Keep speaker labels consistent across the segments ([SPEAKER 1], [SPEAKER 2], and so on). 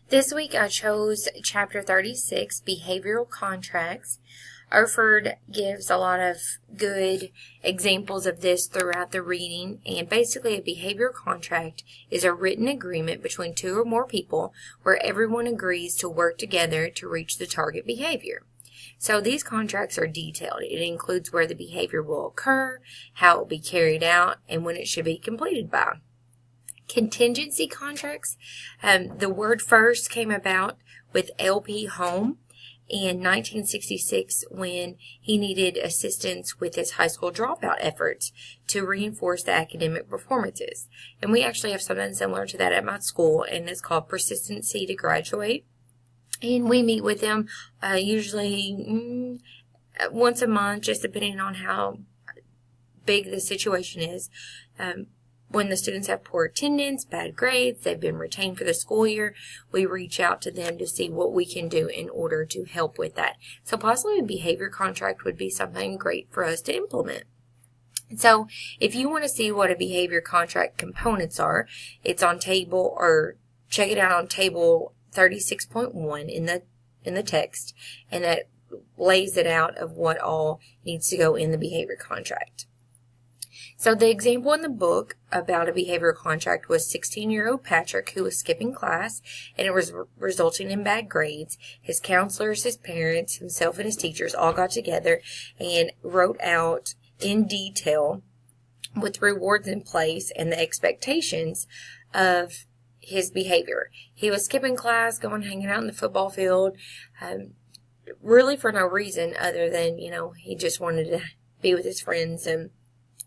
[SPEAKER 1] This week I chose Chapter 36, Behavioral Contracts. Erford gives a lot of good examples of this throughout the reading, and basically a behavioral contract is a written agreement between two or more people where everyone agrees to work together to reach the target behavior. So these contracts are detailed. It includes where the behavior will occur, how it will be carried out, and when it should be completed by. Contingency contracts, the word first came about with L.P. Home in 1966 when he needed assistance with his high school dropout efforts to reinforce the academic performances. And we actually have something similar to that at my school, and it's called Persistency to Graduate. And we meet with them usually once a month, just depending on how big the situation is. When the students have poor attendance, bad grades, they've been retained for the school year, we reach out to them to see what we can do in order to help with that. So possibly a behavior contract would be something great for us to implement. So if you want to see what a behavior contract components are, it's on table, or check it out on table 36.1 in the text, and that lays it out of what all needs to go in the behavior contract. So the example in the book about a behavioral contract was 16-year-old Patrick, who was skipping class, and it was resulting in bad grades. His counselors, his parents, himself, and his teachers all got together and wrote out in detail, with rewards in place and the expectations of his behavior. He was skipping class, going hanging out in the football field, really for no reason other than, he just wanted to be with his friends. And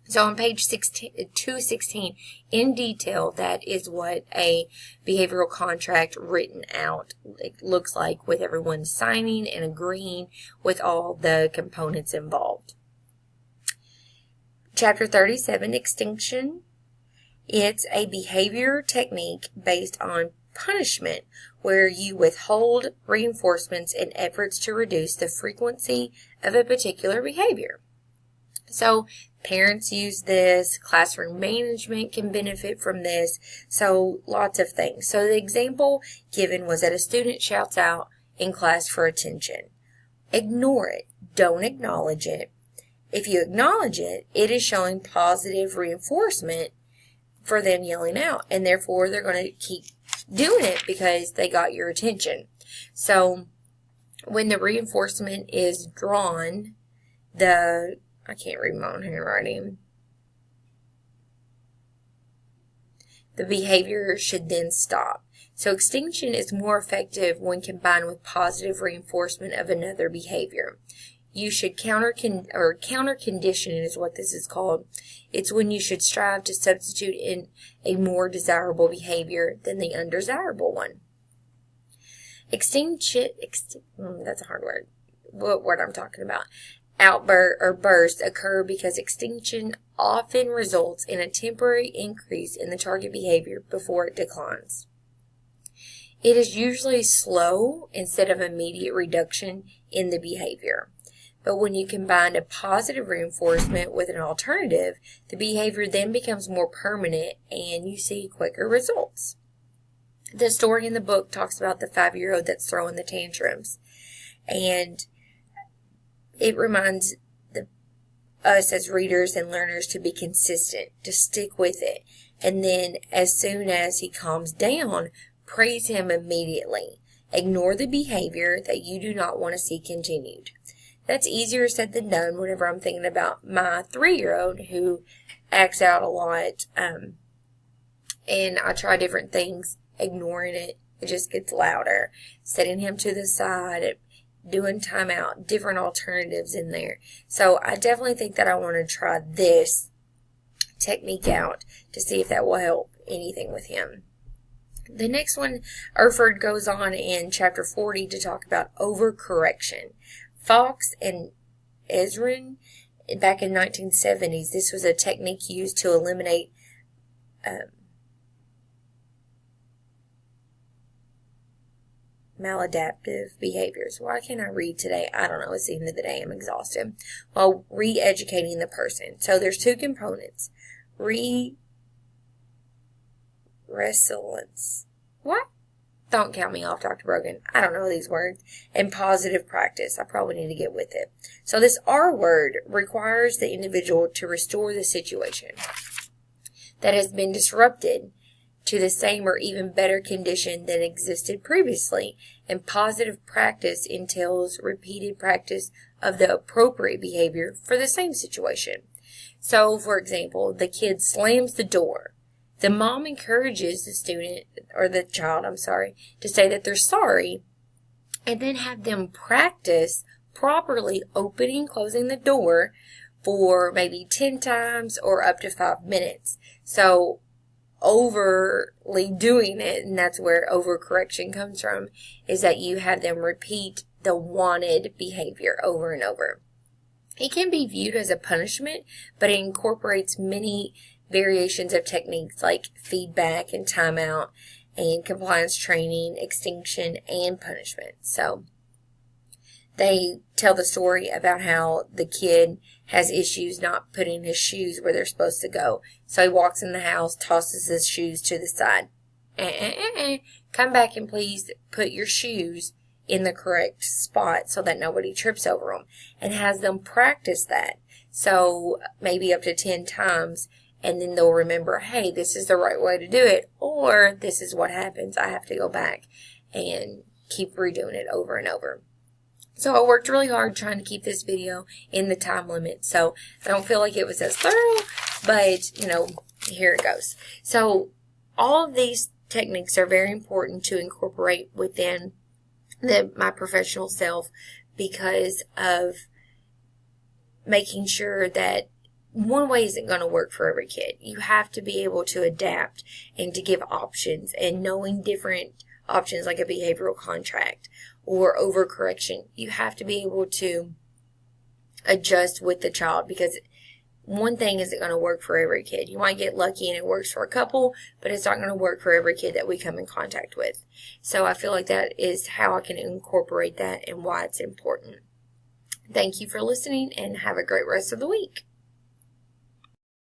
[SPEAKER 1] so on page 216, in detail, that is what a behavioral contract written out looks like, with everyone signing and agreeing with all the components involved. Chapter 37, Extinction. It's a behavior technique based on punishment, where you withhold reinforcements in efforts to reduce the frequency of a particular behavior. So parents use this, classroom management can benefit from this, so lots of things. So the example given was that a student shouts out in class for attention. Ignore it. Don't acknowledge it. If you acknowledge it, it is showing positive reinforcement for them yelling out, and therefore they're going to keep doing it because they got your attention. So when the reinforcement is drawn, I can't read my own handwriting. The behavior should then stop. So extinction is more effective when combined with positive reinforcement of another behavior. You should counter conditioning is what this is called. It's when you should strive to substitute in a more desirable behavior than the undesirable one. Extinction, that's a hard word. What word I'm talking about? Outburst or bursts occur because extinction often results in a temporary increase in the target behavior before it declines. It is usually slow instead of immediate reduction in the behavior. But when you combine a positive reinforcement with an alternative, the behavior then becomes more permanent and you see quicker results. The story in the book talks about the 5-year-old that's throwing the tantrums, and it reminds us as readers and learners to be consistent, to stick with it. And then as soon as he calms down, praise him immediately. Ignore the behavior that you do not want to see continued. That's easier said than done whenever I'm thinking about my 3-year-old who acts out a lot. And I try different things, ignoring it. It just gets louder. Setting him to the side, doing timeout, different alternatives in there. So I definitely think that I want to try this technique out to see if that will help anything with him. The next one, Erford goes on in chapter 40 to talk about overcorrection. Fox and Ezrin, back in 1970s, this was a technique used to eliminate maladaptive behaviors. Why can't I read today? I don't know. It's the end of the day. I'm exhausted. While re-educating the person. So there's two components. Resilience. What? Don't count me off, Dr. Brogan. I don't know these words. And positive practice. I probably need to get with it. So this R word requires the individual to restore the situation that has been disrupted to the same or even better condition than existed previously. And positive practice entails repeated practice of the appropriate behavior for the same situation. So, for example, the kid slams the door. The mom encourages the student, or the child, to say that they're sorry, and then have them practice properly opening and closing the door for maybe 10 times or up to 5 minutes. So, overly doing it, and that's where overcorrection comes from, is that you have them repeat the wanted behavior over and over. It can be viewed as a punishment, but it incorporates many variations of techniques like feedback and timeout and compliance training, extinction, and punishment. So they tell the story about how the kid has issues not putting his shoes where they're supposed to go. So he walks in the house, tosses his shoes to the side. Come back and please put your shoes in the correct spot so that nobody trips over them, and has them practice that. So maybe up to 10 times, and then they'll remember, hey, this is the right way to do it, or this is what happens. I have to go back and keep redoing it over and over. So I worked really hard trying to keep this video in the time limit. So I don't feel like it was as thorough, but, here it goes. So all of these techniques are very important to incorporate within my professional self, because of making sure that one way isn't going to work for every kid. You have to be able to adapt and to give options, and knowing different options like a behavioral contract or overcorrection. You have to be able to adjust with the child, because one thing isn't going to work for every kid. You might get lucky and it works for a couple, but it's not going to work for every kid that we come in contact with. So I feel like that is how I can incorporate that and why it's important. Thank you for listening, and have a great rest of the week.